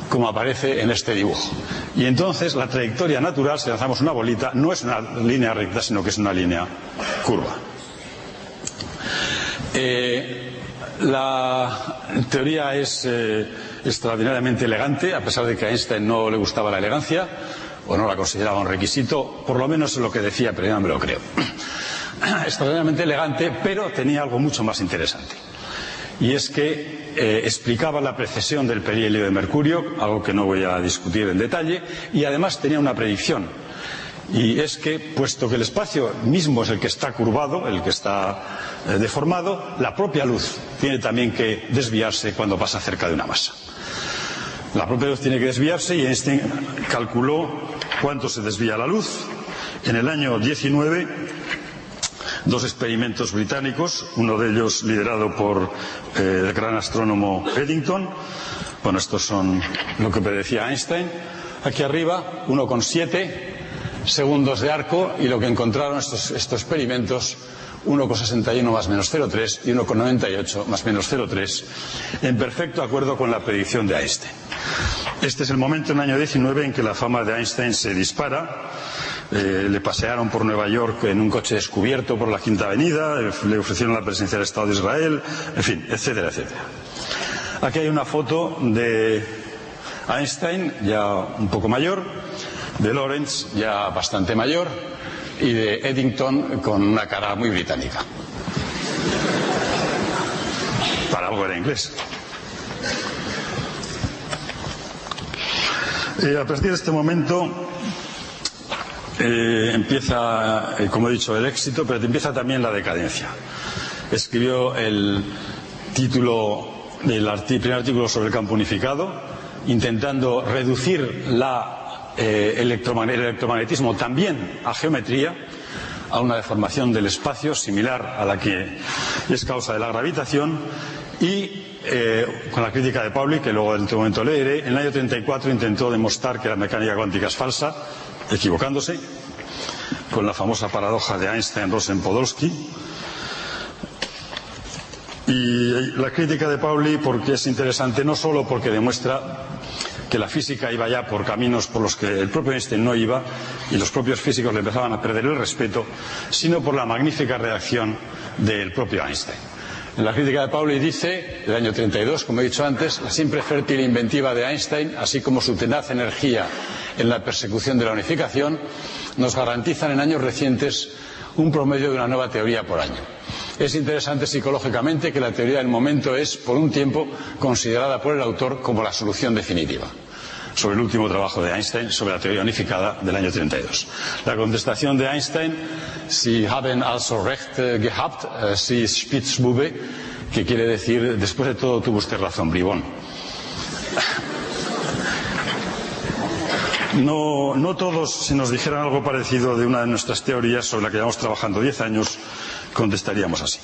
como aparece en este dibujo. Y entonces la trayectoria natural, si lanzamos una bolita, no es una línea recta, sino que es una línea curva. La teoría es extraordinariamente elegante, a pesar de que a Einstein no le gustaba la elegancia, o no la consideraba un requisito, por lo menos es lo que decía, pero yo no me lo creo. Extraordinariamente elegante, pero tenía algo mucho más interesante. Y es que explicaba la precesión del perihelio de mercurio, algo que no voy a discutir en detalle, y además tenía una predicción. Y es que, puesto que el espacio mismo es el que está curvado, el que está deformado, la propia luz tiene también que desviarse cuando pasa cerca de una masa. La propia luz tiene que desviarse y Einstein calculó cuánto se desvía la luz. En el año 19, dos experimentos británicos, uno de ellos liderado por el gran astrónomo Eddington. Bueno, estos son lo que predecía Einstein. Aquí arriba, 1,7 segundos de arco, y lo que encontraron estos experimentos, 1,61 más menos 0,3 y 1,98 más menos 0,3, en perfecto acuerdo con la predicción de Einstein. Este es el momento, en el año 19, en que la fama de Einstein se dispara. Le pasearon por Nueva York en un coche descubierto por la Quinta Avenida, le ofrecieron la presidencia del Estado de Israel, en fin, etcétera, etcétera. Aquí hay una foto de Einstein, ya un poco mayor, de Lorentz, ya bastante mayor, y de Eddington con una cara muy británica. Para algo era inglés. A partir de este momento empieza, como he dicho, el éxito, pero empieza también la decadencia. Escribió el título del primer artículo sobre el campo unificado, intentando reducir el electromagnetismo también a geometría, a una deformación del espacio similar a la que es causa de la gravitación, y con la crítica de Pauli, que luego en este momento leeré, en el año 34 intentó demostrar que la mecánica cuántica es falsa, equivocándose, con la famosa paradoja de Einstein-Rosen-Podolsky. Y la crítica de Pauli, porque es interesante, no solo porque demuestra que la física iba ya por caminos por los que el propio Einstein no iba y los propios físicos le empezaban a perder el respeto, sino por la magnífica redacción del propio Einstein. En la crítica de Pauli dice, del año 32, como he dicho antes, la siempre fértil inventiva de Einstein, así como su tenaz energía en la persecución de la unificación, nos garantizan en años recientes un promedio de una nueva teoría por año. Es interesante psicológicamente que la teoría del momento es, por un tiempo, considerada por el autor como la solución definitiva. Sobre el último trabajo de Einstein, sobre la teoría unificada del año 32. La contestación de Einstein, Sie haben also recht gehabt, Sie Spitzbube, que quiere decir, después de todo tuvo usted razón, bribón. No todos, si nos dijeran algo parecido de una de nuestras teorías sobre la que llevamos trabajando 10 años, contestaríamos así.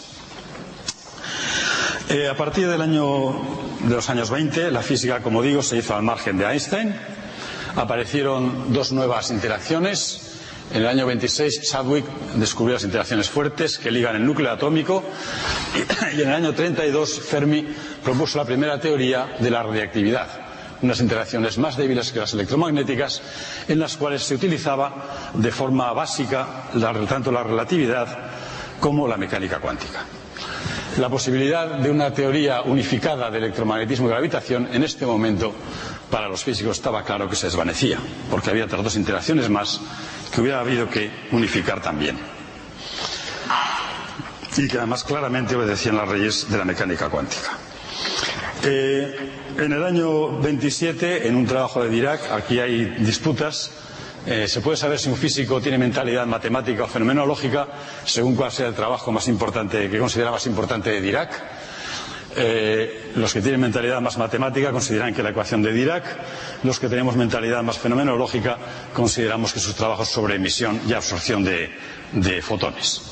A partir de los años 20, la física, como digo, se hizo al margen de Einstein. Aparecieron dos nuevas interacciones. En el año 26, Chadwick descubrió las interacciones fuertes que ligan el núcleo atómico. Y en el año 32, Fermi propuso la primera teoría de la radiactividad. Unas interacciones más débiles que las electromagnéticas, en las cuales se utilizaba de forma básica tanto la relatividad como la mecánica cuántica. La posibilidad de una teoría unificada de electromagnetismo y gravitación en este momento para los físicos estaba claro que se desvanecía, porque había otras dos interacciones más que hubiera habido que unificar también y que además claramente obedecían las leyes de la mecánica cuántica. En el año 27, en un trabajo de Dirac, aquí hay disputas. Se puede saber si un físico tiene mentalidad matemática o fenomenológica según cuál sea el trabajo más importante, que considera más importante de Dirac. Los que tienen mentalidad más matemática consideran que la ecuación de Dirac. Los que tenemos mentalidad más fenomenológica consideramos que sus trabajos sobre emisión y absorción de fotones.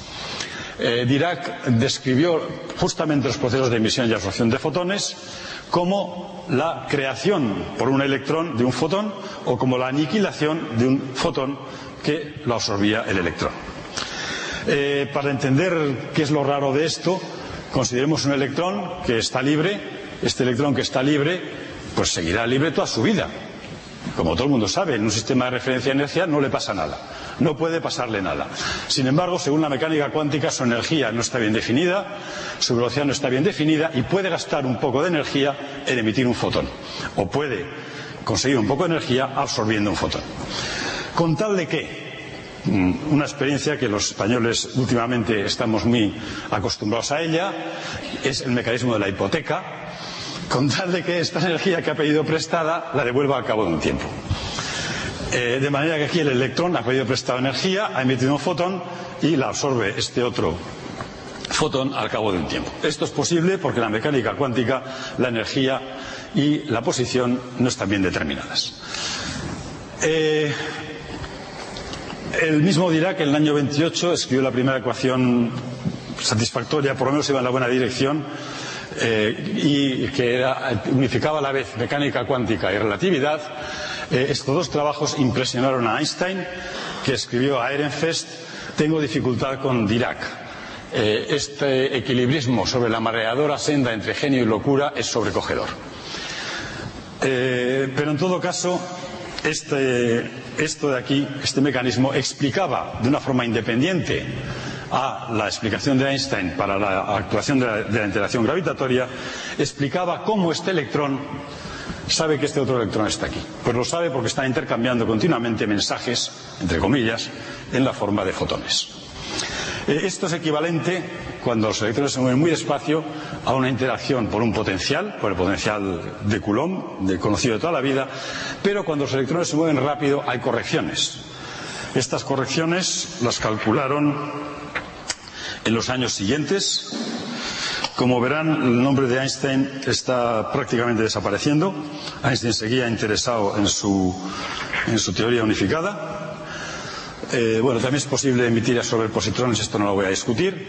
Dirac describió justamente los procesos de emisión y absorción de fotones como la creación por un electrón de un fotón o como la aniquilación de un fotón que lo absorbía el electrón. Para entender qué es lo raro de esto, consideremos un electrón que está libre. Este electrón que está libre, pues seguirá libre toda su vida. Como todo el mundo sabe, en un sistema de referencia de energía no le pasa nada. No puede pasarle nada. Sin embargo, según la mecánica cuántica, su energía no está bien definida, su velocidad no está bien definida y puede gastar un poco de energía en emitir un fotón. O puede conseguir un poco de energía absorbiendo un fotón. ¿Con tal de qué? Una experiencia que los españoles últimamente estamos muy acostumbrados a ella, es el mecanismo de la hipoteca. Con tal de que esta energía que ha pedido prestada la devuelva al cabo de un tiempo. De manera que aquí el electrón ha pedido prestada energía, ha emitido un fotón y la absorbe este otro fotón al cabo de un tiempo. Esto es posible porque en la mecánica cuántica la energía y la posición no están bien determinadas. El mismo Dirac en el año 28 escribió la primera ecuación satisfactoria, por lo menos iba en la buena dirección, y que unificaba a la vez mecánica cuántica y relatividad. Estos dos trabajos impresionaron a Einstein, que escribió a Ehrenfest: tengo dificultad con Dirac. Este equilibrismo sobre la mareadora senda entre genio y locura es sobrecogedor. Pero en todo caso, esto de aquí, este mecanismo, explicaba de una forma independiente a la explicación de Einstein para la actuación de la interacción gravitatoria, explicaba cómo este electrón sabe que este otro electrón está aquí. Pues lo sabe porque están intercambiando continuamente mensajes, entre comillas, en la forma de fotones. Esto es equivalente, cuando los electrones se mueven muy despacio, a una interacción por un potencial, por el potencial de Coulomb, conocido de toda la vida, pero cuando los electrones se mueven rápido hay correcciones. Estas correcciones las calcularon en los años siguientes. Como verán, el nombre de Einstein está prácticamente desapareciendo. Einstein seguía interesado en su teoría unificada. Bueno, también es posible emitir y absorber positrones, esto no lo voy a discutir.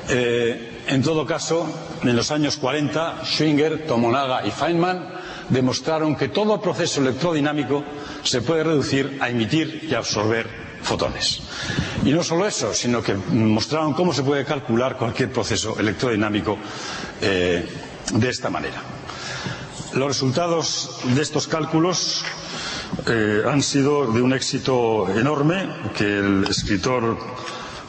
En todo caso, en los años 40, Schwinger, Tomonaga y Feynman demostraron que todo proceso electrodinámico se puede reducir a emitir y absorber fotones. Y no solo eso, sino que mostraron cómo se puede calcular cualquier proceso electrodinámico de esta manera. Los resultados de estos cálculos han sido de un éxito enorme que el escritor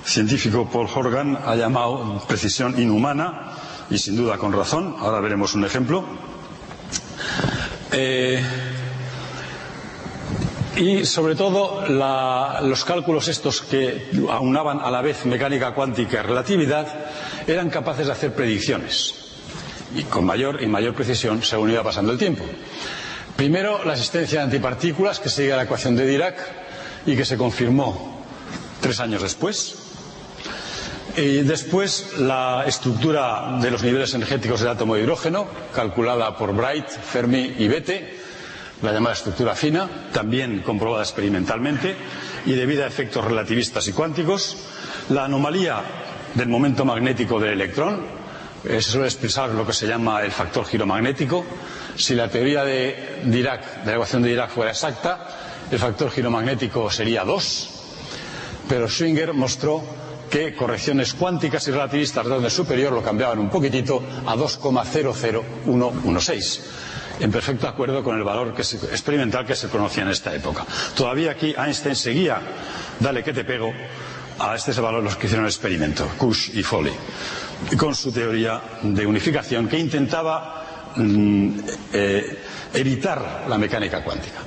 científico Paul Horgan ha llamado precisión inhumana, y sin duda con razón. Ahora veremos un ejemplo. Y sobre todo los cálculos estos que aunaban a la vez mecánica cuántica y relatividad eran capaces de hacer predicciones, y con mayor precisión según iba pasando el tiempo. Primero, la existencia de antipartículas, que sigue la ecuación de Dirac y que se confirmó 3 años después. Y después, la estructura de los niveles energéticos del átomo de hidrógeno, calculada por Bright, Fermi y Bethe, la llamada estructura fina, también comprobada experimentalmente y debida a efectos relativistas y cuánticos. La anomalía del momento magnético del electrón, se suele expresar lo que se llama el factor giro magnético. Si la teoría de Dirac, de la ecuación de Dirac, fuera exacta, el factor giro magnético sería 2, pero Schwinger mostró que correcciones cuánticas y relativistas de orden superior lo cambiaban un poquitito a 2,00116, en perfecto acuerdo con el valor experimental que se conocía en esta época. Todavía aquí Einstein seguía, dale que te pego, a este es el valor los que hicieron el experimento, Kush y Foley, con su teoría de unificación que intentaba evitar la mecánica cuántica.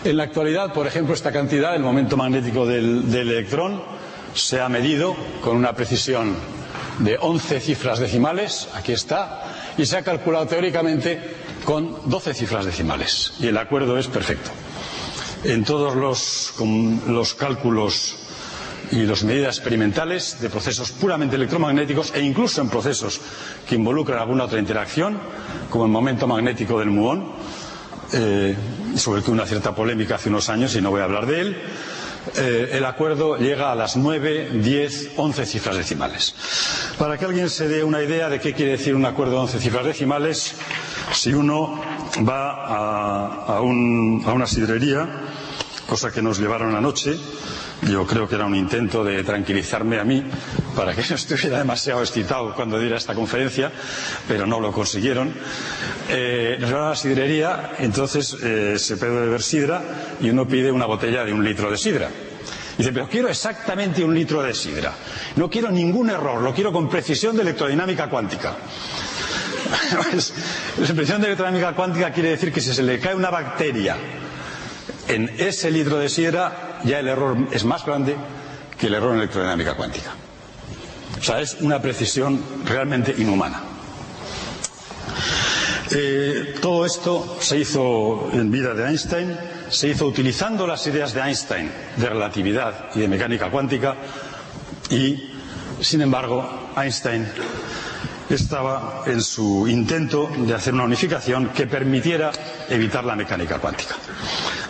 En la actualidad, por ejemplo, esta cantidad, el momento magnético del electrón, se ha medido con una precisión de 11 cifras decimales, aquí está, y se ha calculado teóricamente con 12 cifras decimales, y el acuerdo es perfecto. En todos los cálculos y las medidas experimentales de procesos puramente electromagnéticos, e incluso en procesos que involucran alguna otra interacción, como el momento magnético del muón, sobre el que hubo una cierta polémica hace unos años y no voy a hablar de él, el acuerdo llega a las 9, 10, 11 cifras decimales. Para que alguien se dé una idea de qué quiere decir un acuerdo de 11 cifras decimales, si uno va a una sidrería, cosa que nos llevaron anoche, yo creo que era un intento de tranquilizarme a mí para que no estuviera demasiado excitado cuando diera esta conferencia, pero no lo consiguieron. Nos llevaron a la sidrería, entonces se puede beber sidra y uno pide una botella de 1 litro de sidra. Dice, pero quiero exactamente 1 litro de sidra. No quiero ningún error, lo quiero con precisión de electrodinámica cuántica. Pues, la precisión de electrodinámica cuántica quiere decir que si se le cae una bacteria en ese litro de sidra, ya el error es más grande que el error en electrodinámica cuántica. O sea, es una precisión realmente inhumana. Todo esto se hizo en vida de Einstein, se hizo utilizando las ideas de Einstein de relatividad y de mecánica cuántica, y, sin embargo, Einstein estaba en su intento de hacer una unificación que permitiera evitar la mecánica cuántica.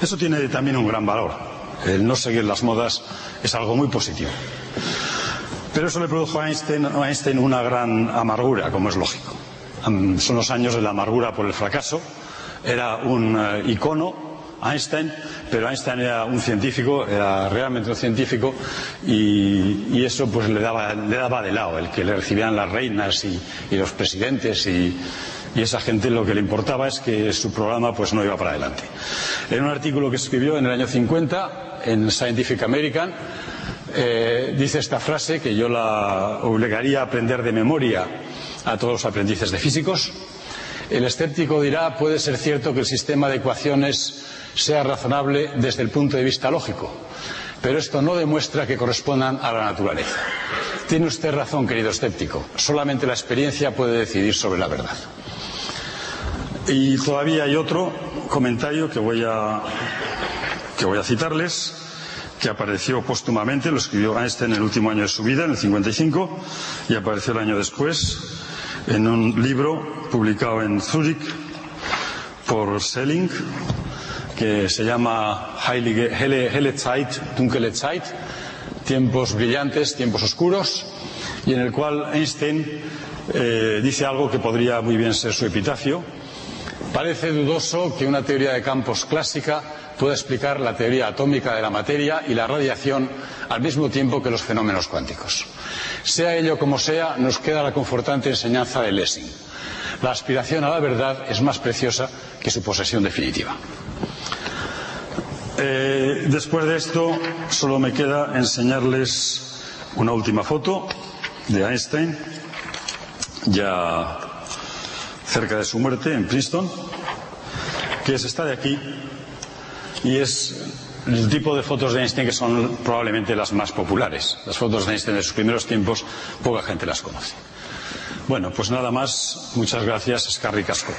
Eso tiene también un gran valor. El no seguir las modas es algo muy positivo. Pero eso le produjo a Einstein una gran amargura, como es lógico. Son los años de la amargura por el fracaso. Era un icono, Einstein, pero Einstein era un científico, era realmente un científico, y eso pues le daba de lado, el que le recibían las reinas y los presidentes y esa gente. Lo que le importaba es que su programa pues no iba para adelante. En un artículo que escribió en el año 50 en Scientific American, dice esta frase que yo la obligaría a aprender de memoria a todos los aprendices de físicos. El escéptico dirá, puede ser cierto que el sistema de ecuaciones sea razonable desde el punto de vista lógico, pero esto no demuestra que correspondan a la naturaleza. Tiene usted razón, querido escéptico, solamente la experiencia puede decidir sobre la verdad. Y todavía hay otro comentario que voy a citarles, que apareció póstumamente, lo escribió Einstein en el último año de su vida, en el 55, y apareció el año después en un libro publicado en Zurich por Schelling, que se llama Helle Zeit, Dunkle Zeit, tiempos brillantes, tiempos oscuros, y en el cual Einstein dice algo que podría muy bien ser su epitafio. Parece dudoso que una teoría de campos clásica pueda explicar la teoría atómica de la materia y la radiación al mismo tiempo que los fenómenos cuánticos. Sea ello como sea, nos queda la confortante enseñanza de Lessing. La aspiración a la verdad es más preciosa que su posesión definitiva. Después de esto, solo me queda enseñarles una última foto de Einstein, ya cerca de su muerte en Princeton, que es esta de aquí, y es el tipo de fotos de Einstein que son probablemente las más populares. Las fotos de Einstein de sus primeros tiempos, poca gente las conoce. Bueno, pues nada más. Muchas gracias. Escarri Casco.